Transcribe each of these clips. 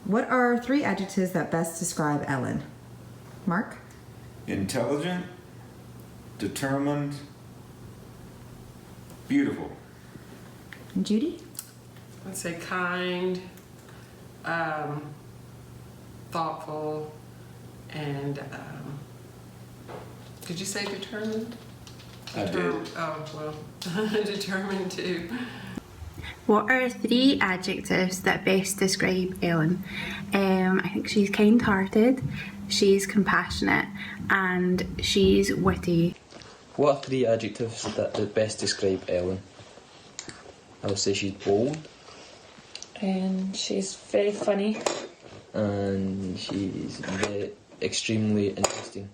What are 3 adjectives that best describe Ellen? Mark? Intelligent, determined, beautiful. And Judy? I'd say kind, thoughtful, and did you say determined? I did. Oh, well, determined too. What are 3 adjectives that best describe Ellen? I think she's kind-hearted, she's compassionate, and she's witty. What are 3 adjectives that best describe Ellen? I would say she's bold. And she's very funny. And she's extremely interesting.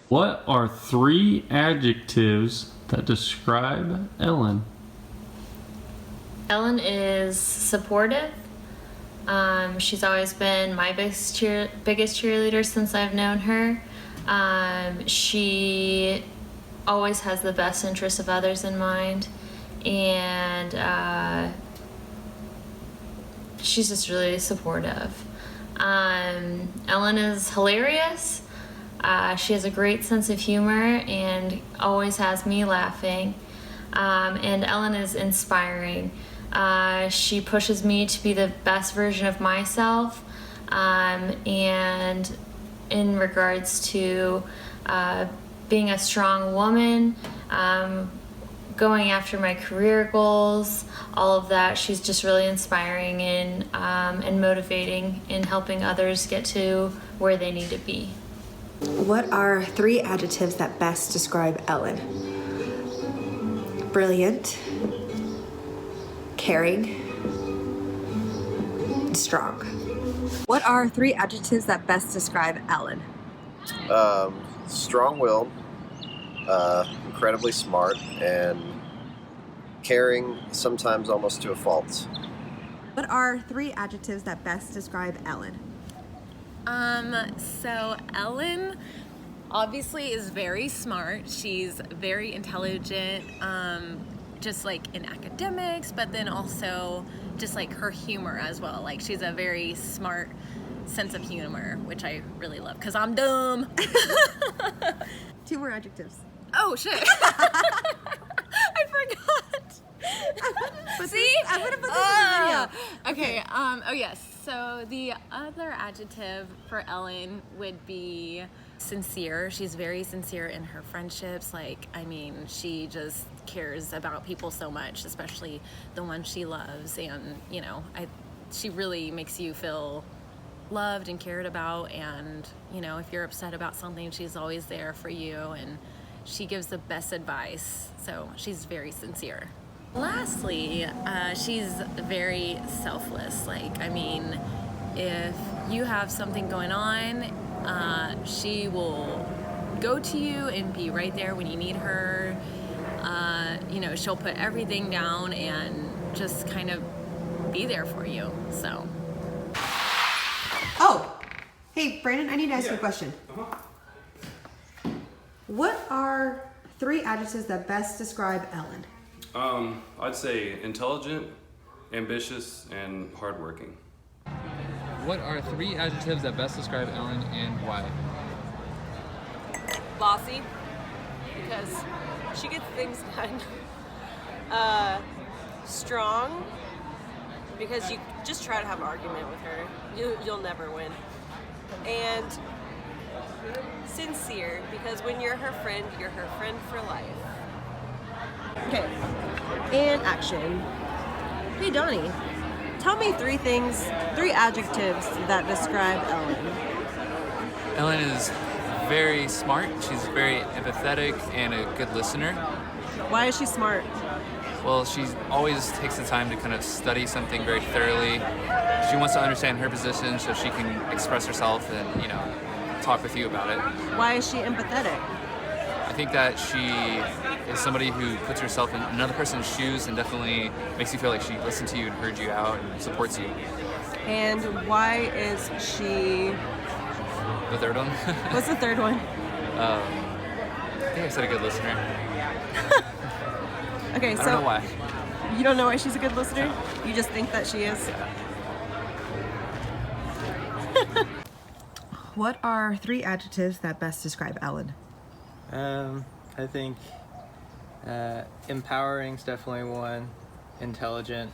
What are 3 adjectives that describe Ellen? Ellen is supportive. She's always been my biggest cheerleader since I've known her. She always has the best interests of others in mind, and she's just really supportive. Ellen is hilarious. She has a great sense of humor and always has me laughing. And Ellen is inspiring. She pushes me to be the best version of myself. And in regards to being a strong woman, going after my career goals, all of that, she's just really inspiring and motivating in helping others get to where they need to be. What are 3 adjectives that best describe Ellen? Brilliant, caring, strong. What are 3 adjectives that best describe Ellen? Strong-willed, incredibly smart, and caring, sometimes almost to a fault. What are 3 adjectives that best describe Ellen? So Ellen obviously is very smart. She's very intelligent, just like in academics, but then also just like her humor as well. Like she's a very smart sense of humor, which I really love because I'm dumb. 2 more adjectives. Oh shit. I forgot. See? I'm gonna put this in the video. Okay, oh yes. So the other adjective for Ellen would be sincere. She's very sincere in her friendships. Like, I mean, she just cares about people so much, especially the ones she loves. And, you know, she really makes you feel loved and cared about. And, you know, if you're upset about something, she's always there for you. And she gives the best advice. So she's very sincere. Lastly, she's very selfless. Like, I mean, if you have something going on, she will go to you and be right there when you need her. You know, she'll put everything down and just kind of be there for you, so. Oh, hey, Brandon, I need to ask you a question. What are 3 adjectives that best describe Ellen? I'd say intelligent, ambitious, and hardworking. What are 3 adjectives that best describe Ellen and why? Bossy, because she gets things done. Strong, because you just try to have an argument with her. You'll never win. And sincere, because when you're her friend for life. Okay, and action. Hey Donnie, tell me 3 adjectives that describe Ellen. Ellen is very smart, she's very empathetic and a good listener. Why is she smart? Well, she always takes the time to kind of study something very thoroughly. She wants to understand her position so she can express herself and, you know, talk with you about it. Why is she empathetic? I think that she is somebody who puts herself in another person's shoes and definitely makes you feel like she listened to you and heard you out and supports you. And why is she... The third one? What's the third one? I think I said a good listener. Okay, so... I don't know why. You don't know why she's a good listener? You just think that she is? Yeah. What are 3 adjectives that best describe Ellen? I think empowering is definitely one, intelligent,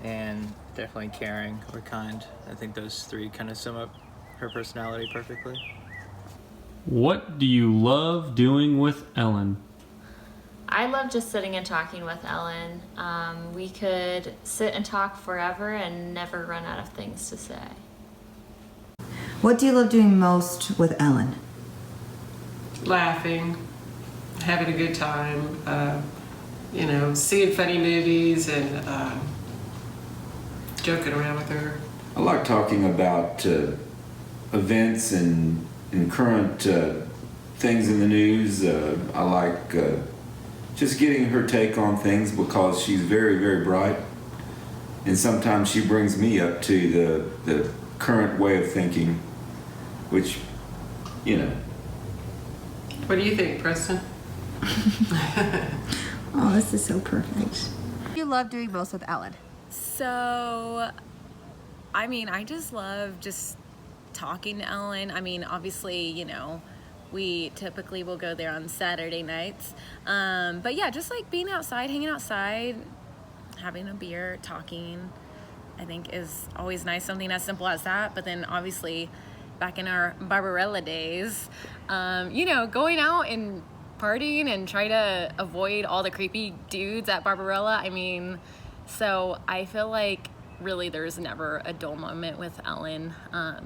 and definitely caring or kind. I think those 3 kind of sum up her personality perfectly. What do you love doing with Ellen? I love just sitting and talking with Ellen. We could sit and talk forever and never run out of things to say. What do you love doing most with Ellen? Laughing, having a good time, seeing funny movies and joking around with her. I like talking about events and current things in the news. I like just getting her take on things because she's very, very bright. And sometimes she brings me up to the current way of thinking, which, What do you think, Preston? Oh, this is so perfect. What do you love doing most with Ellen? So, I just love just talking to Ellen. Obviously, we typically will go there on Saturday nights. But yeah, just like being outside, hanging outside, having a beer, talking, I think is always nice. Something as simple as that. But then obviously back in our Barbarella days, going out and partying and try to avoid all the creepy dudes at Barbarella. So I feel like really there's never a dull moment with Ellen.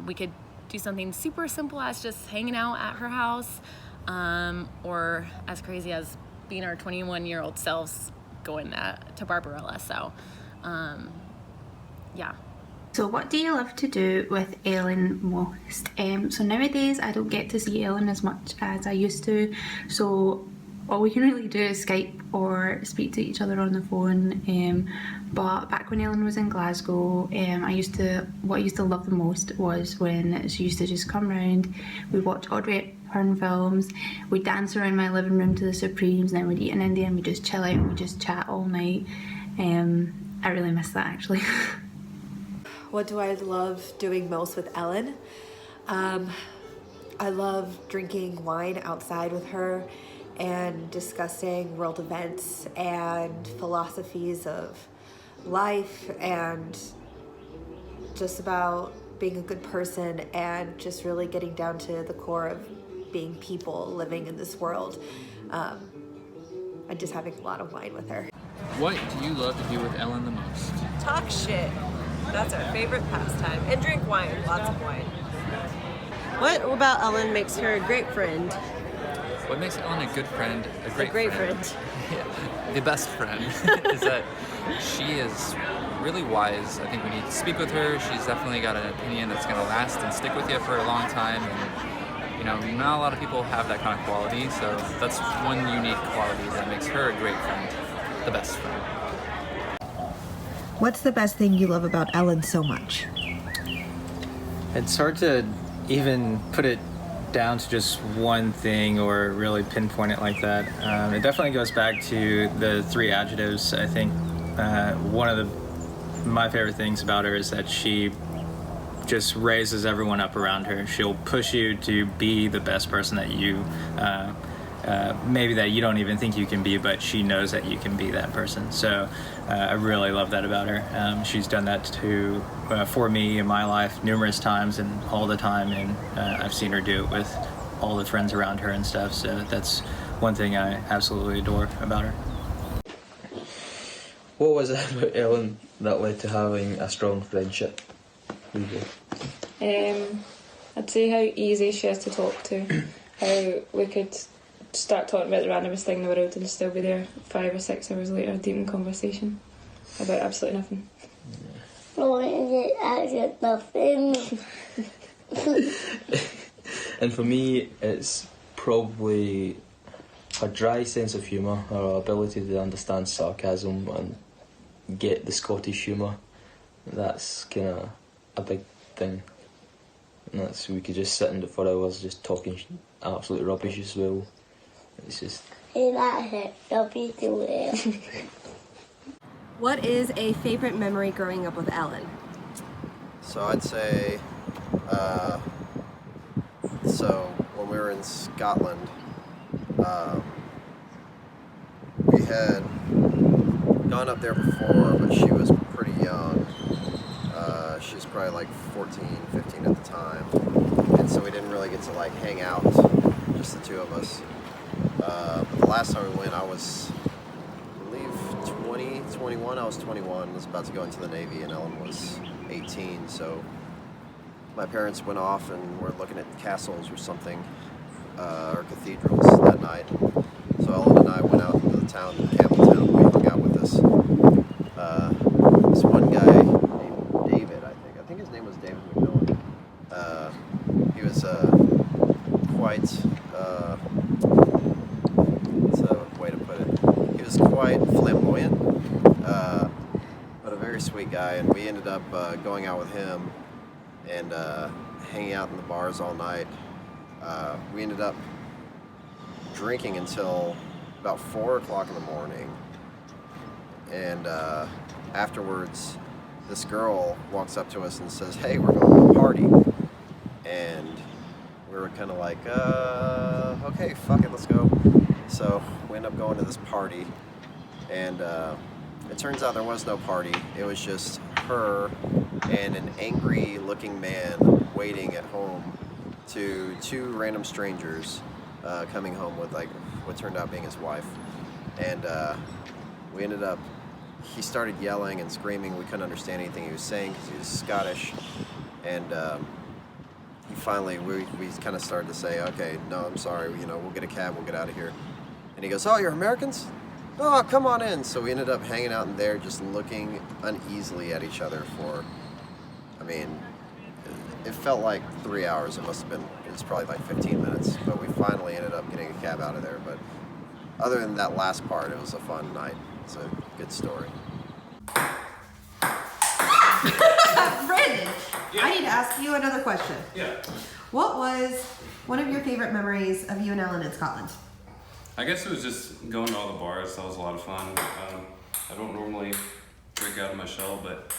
We could do something super simple as just hanging out at her house, or as crazy as being our 21-year-old selves going to Barbarella. So, yeah. So what do you love to do with Ellen most? So nowadays I don't get to see Ellen as much as I used to, so all we can really do is Skype or speak to each other on the phone. But back when Ellen was in Glasgow, what I used to love the most was when she used to just come round. We'd watch Audrey Hepburn films, we'd dance around my living room to the Supremes, and then we'd eat an Indian, we'd just chill out and we'd just chat all night. I really miss that actually. What do I love doing most with Ellen? I love drinking wine outside with her and discussing world events and philosophies of life and just about being a good person and just really getting down to the core of being people living in this world, and just having a lot of wine with her. What do you love to do with Ellen the most? Talk shit. That's our favorite pastime. And drink wine, lots of wine. What about Ellen makes her a great friend? What makes Ellen a good friend, a great friend? Yeah, the best friend is that she is really wise. I think we need to speak with her. She's definitely got an opinion that's going to last and stick with you for a long time. And, not a lot of people have that kind of quality. So that's one unique quality that makes her a great friend, the best friend. What's the best thing you love about Ellen so much? It's hard to even put it down to just one thing or really pinpoint it like that. It definitely goes back to the 3 adjectives. I think one of my favorite things about her is that she just raises everyone up around her. She'll push you to be the best person that you maybe that you don't even think you can be, but she knows that you can be that person. So I really love that about her. She's done that for me in my life numerous times and all the time, and I've seen her do it with all the friends around her and stuff. So that's one thing I absolutely adore about her. What was it about Ellen that led to having a strong friendship? I'd say how easy she is to talk to, how we could start talking about the randomest thing in the world and still be there 5 or 6 hours later deep in conversation about absolutely nothing. Nothing. And for me, it's probably her dry sense of humour, her ability to understand sarcasm and get the Scottish humour. That's kind of a big thing. And that's, we could just sit in for hours just talking absolute rubbish as well. It's just... What is a favorite memory growing up with Ellen? So I'd say So when we were in Scotland, we had gone up there before, but she was pretty young. She was probably like 14, 15 at the time. And so we didn't really get to like hang out, just the two of us. But the last time we went, I was, I believe, 21. I was 21. I was about to go into the Navy, and Ellen was 18. So my parents went off and were looking at castles or something, or cathedrals that night. So Ellen and I went out into the town, Campbelltown. We hung out with this one guy named David, I think. I think his name was David McMillan. He was quite, what's a way to put it? He was quite flamboyant, but a very sweet guy. And we ended up going out with him and hanging out in the bars all night. We ended up drinking until about 4 o'clock in the morning, and afterwards this girl walks up to us and says, "Hey, we're going to a party." And we were kind of like, okay, fuck it, let's go. So we end up going to this party, and it turns out there was no party. It was just her and an angry looking man waiting at home to two random strangers coming home with like what turned out being his wife. And we ended up, he started yelling and screaming. We couldn't understand anything he was saying because he was Scottish. And he finally, we kind of started to say, okay, no, I'm sorry, you know, we'll get a cab, we'll get out of here. And he goes, "Oh, you're Americans? Oh, come on in." So we ended up hanging out in there, just looking uneasily at each other for, I mean, it felt like 3 hours. It must have been, it was probably like 15 minutes. But we finally ended up getting a cab out of there. But other than that last part, it was a fun night. It's a good story. Brandon, I need to ask you another question. Yeah. What was one of your favorite memories of you and Ellen in Scotland? I guess it was just going to all the bars. That was a lot of fun. I don't normally break out of my shell, but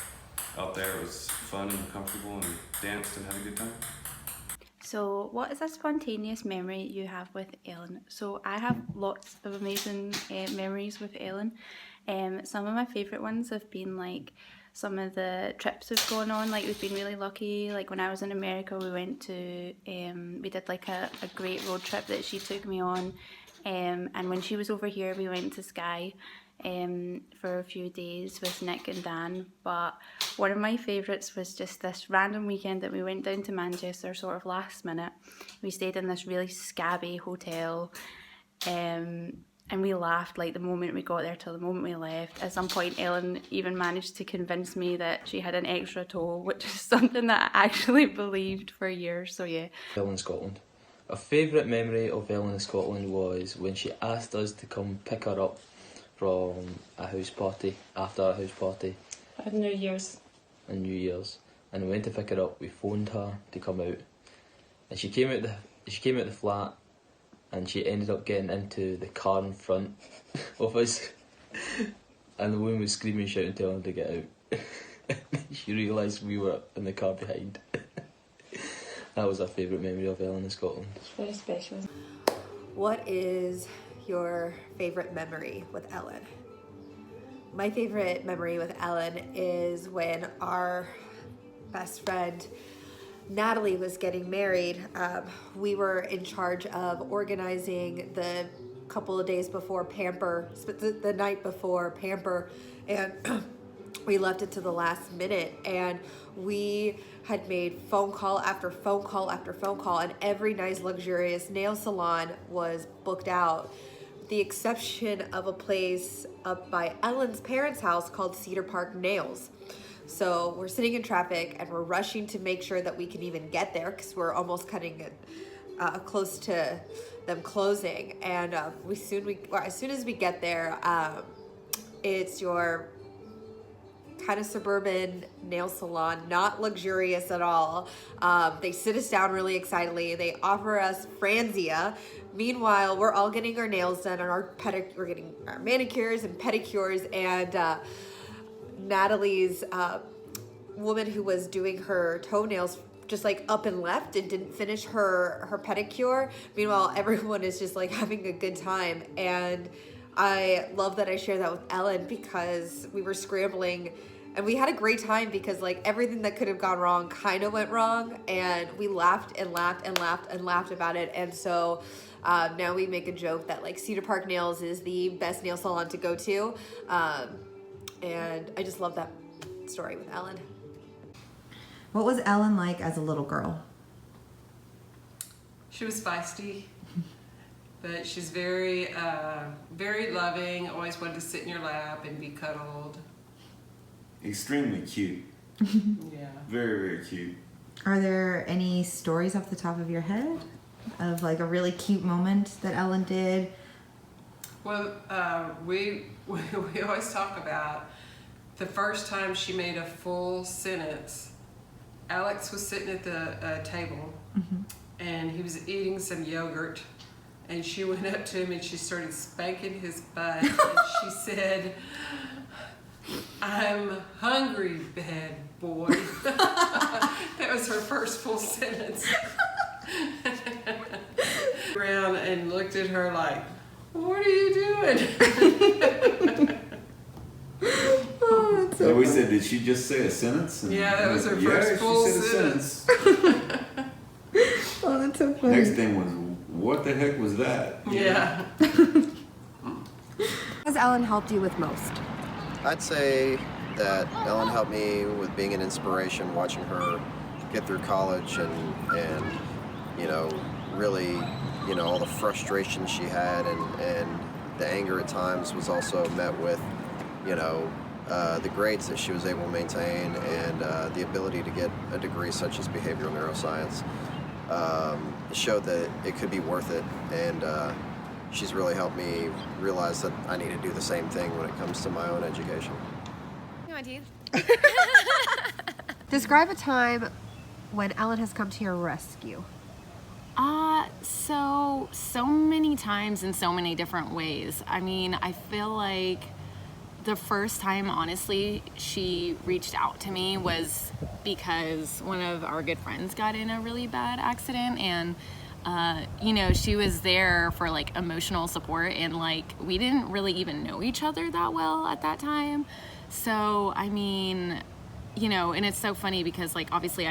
out there it was fun and comfortable and danced and had a good time. So, what is a spontaneous memory you have with Ellen? So, I have lots of amazing memories with Ellen. Some of my favourite ones have been like some of the trips we've gone on. Like, we've been really lucky. Like, when I was in America, we went to, we did like a great road trip that she took me on. And when she was over here, we went to Skye for a few days with Nick and Dan. But one of my favourites was just this random weekend that we went down to Manchester sort of last minute. We stayed in this really scabby hotel, and we laughed like the moment we got there till the moment we left. At some point Ellen even managed to convince me that she had an extra toe, which is something that I actually believed for years. So yeah. Ellen, Scotland. A favourite memory of Ellen in Scotland was when she asked us to come pick her up from a house party, after a house party. At New Year's. On New Year's. And we went to pick her up, we phoned her to come out. And she came out the flat, and she ended up getting into the car in front of us. And the woman was screaming, shouting, telling her to get out. She realised we were in the car behind. That was our favourite memory of Ellen in Scotland. It's very special. What is your favourite memory with Ellen? My favourite memory with Ellen is when our best friend Natalie was getting married. We were in charge of organizing the couple of days before Pamper, the night before Pamper, and we left it to the last minute, and we had made phone call after phone call after phone call, and every nice luxurious nail salon was booked out, with the exception of a place up by Ellen's parents' house called Cedar Park Nails. So we're sitting in traffic and we're rushing to make sure that we can even get there because we're almost cutting it close to them closing. And as soon as we get there, it's your kind of suburban nail salon, not luxurious at all. They sit us down really excitedly. They offer us Franzia. Meanwhile, we're all getting our nails done and we're getting our manicures and pedicures, and Natalie's woman who was doing her toenails just like up and left and didn't finish her pedicure. Meanwhile, everyone is just like having a good time. And I love that I share that with Ellen because we were scrambling and we had a great time because like everything that could have gone wrong kind of went wrong, and we laughed and laughed and laughed and laughed about it. And so now we make a joke that like Cedar Park Nails is the best nail salon to go to. And I just love that story with Ellen. What was Ellen like as a little girl? She was feisty, but she's very, very loving, always wanted to sit in your lap and be cuddled. Extremely cute. Yeah. Very, very cute. Are there any stories off the top of your head of like a really cute moment that Ellen did? Well, we always talk about the first time she made a full sentence. Alex was sitting at the table, and he was eating some yogurt, and she went up to him and she started spanking his butt, and she said, "I'm hungry, bad boy." That was her first full sentence. Around and looked at her like, "What are you doing?" Oh, that's so we said, did she just say a sentence? And yeah, that was her first full she said a sentence. Oh, that's so funny. Next thing was, what the heck was that? Yeah. What has Ellen helped you with most? I'd say that Ellen helped me with being an inspiration, watching her get through college and you know, really, you know, all the frustration she had and the anger at times was also met with, you know, the grades that she was able to maintain and the ability to get a degree such as behavioral neuroscience. It showed that it could be worth it, and she's really helped me realize that I need to do the same thing when it comes to my own education. Describe a time when Ellen has come to your rescue. So many times in so many different ways. I mean, I feel like the first time, honestly, she reached out to me was because one of our good friends got in a really bad accident, and you know, she was there for like emotional support, and like we didn't really even know each other that well at that time. So I mean, you know, and it's so funny because like obviously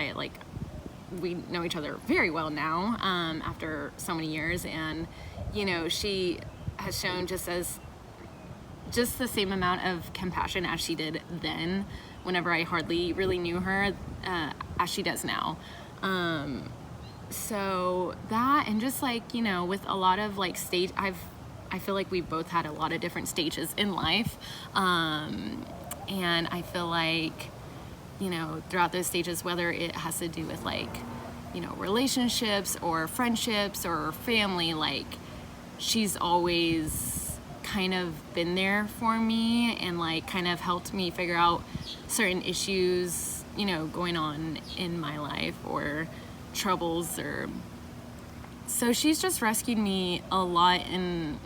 we know each other very well now after so many years, and you know, she has shown just the same amount of compassion as she did then, whenever I hardly really knew her, as she does now. So that, and just like, you know, with a lot of like I feel like we've both had a lot of different stages in life, and I feel like, you know, throughout those stages, whether it has to do with like, you know, relationships or friendships or family, like she's always kind of been there for me and like kind of helped me figure out certain issues, you know, going on in my life or troubles, or so she's just rescued me a lot in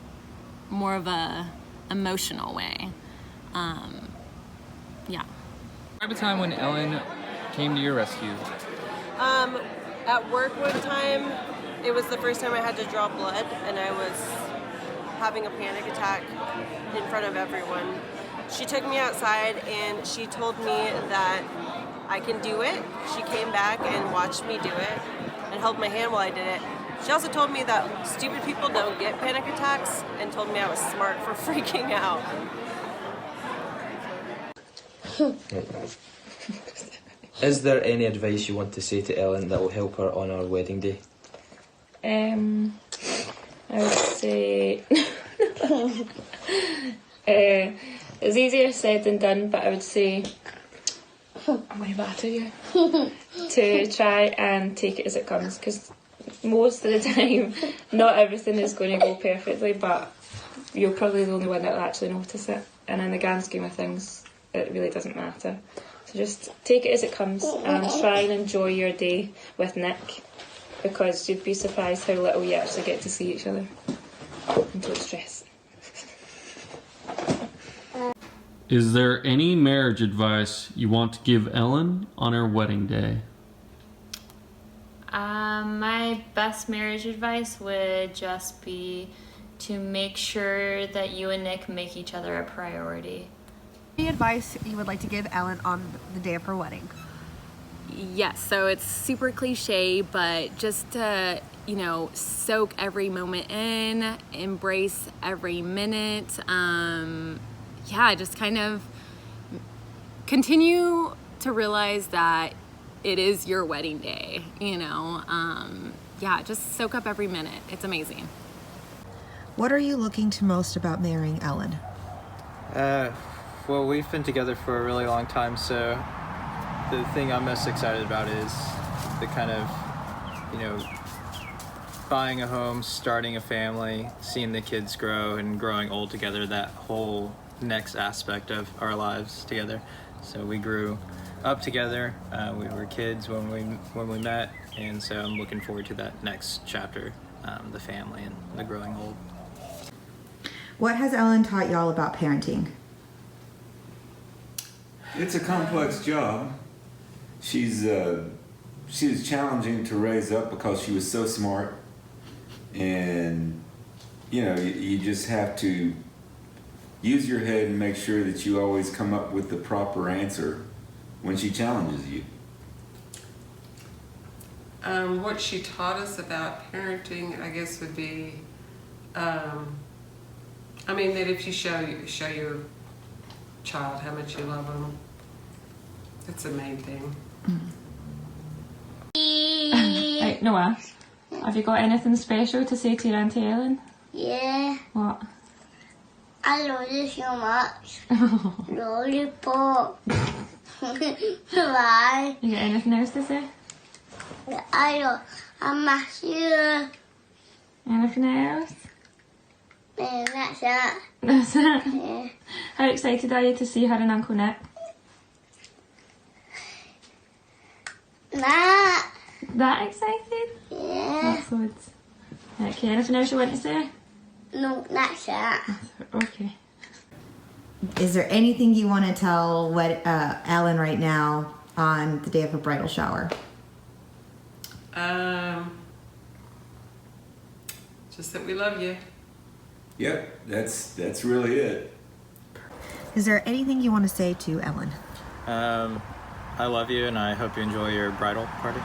more of a emotional way. Yeah. Describe a time when Ellen came to your rescue. At work one time, it was the first time I had to draw blood, and I was having a panic attack in front of everyone. She took me outside and she told me that I can do it. She came back and watched me do it and held my hand while I did it. She also told me that stupid people don't get panic attacks and told me I was smart for freaking out. Is there any advice you want to say to Ellen that will help her on our wedding day? I would say it's easier said than done, but I would say I'm way better here to try and take it as it comes, because most of the time not everything is going to go perfectly, but you're probably the only one that will actually notice it, and in the grand scheme of things it really doesn't matter. So just take it as it comes and try and enjoy your day with Nick, because you'd be surprised how little you actually get to see each other until it's stress. Is there any marriage advice you want to give Ellen on her wedding day? My best marriage advice would just be to make sure that you and Nick make each other a priority. Any advice you would like to give Ellen on the day of her wedding? Yes, so it's super cliche, but just to, you know, soak every moment in, embrace every minute. Yeah, just kind of continue to realize that it is your wedding day, you know. Yeah, just soak up every minute. It's amazing. What are you looking to most about marrying Ellen? Well, we've been together for a really long time, so the thing I'm most excited about is the kind of, you know, buying a home, starting a family, seeing the kids grow and growing old together, that whole next aspect of our lives together. So we grew up together, we were kids when we met, and so I'm looking forward to that next chapter, the family and the growing old. What has Ellen taught y'all about parenting? It's a complex job. She was challenging to raise up because she was so smart, and you know, you just have to use your head and make sure that you always come up with the proper answer when she challenges you. What she taught us about parenting, I guess, would be, I mean, that if you show your child how much you love them, that's the main thing. Right, Noah, have you got anything special to say to your Auntie Ellen? Yeah. What? I love you so much. Lollipop. Bye. You got anything else to say? I miss you. Anything else? And that's it. That's it? Yeah. How excited are you to see her and Uncle Nick? That excited? Yeah. That's good. Okay, anything else you want to say? No, that's it. Okay. Is there anything you want to tell Ellen right now on the day of her bridal shower? Just that we love you. Yep, that's really it. Is there anything you want to say to Ellen? I love you, and I hope you enjoy your bridal party.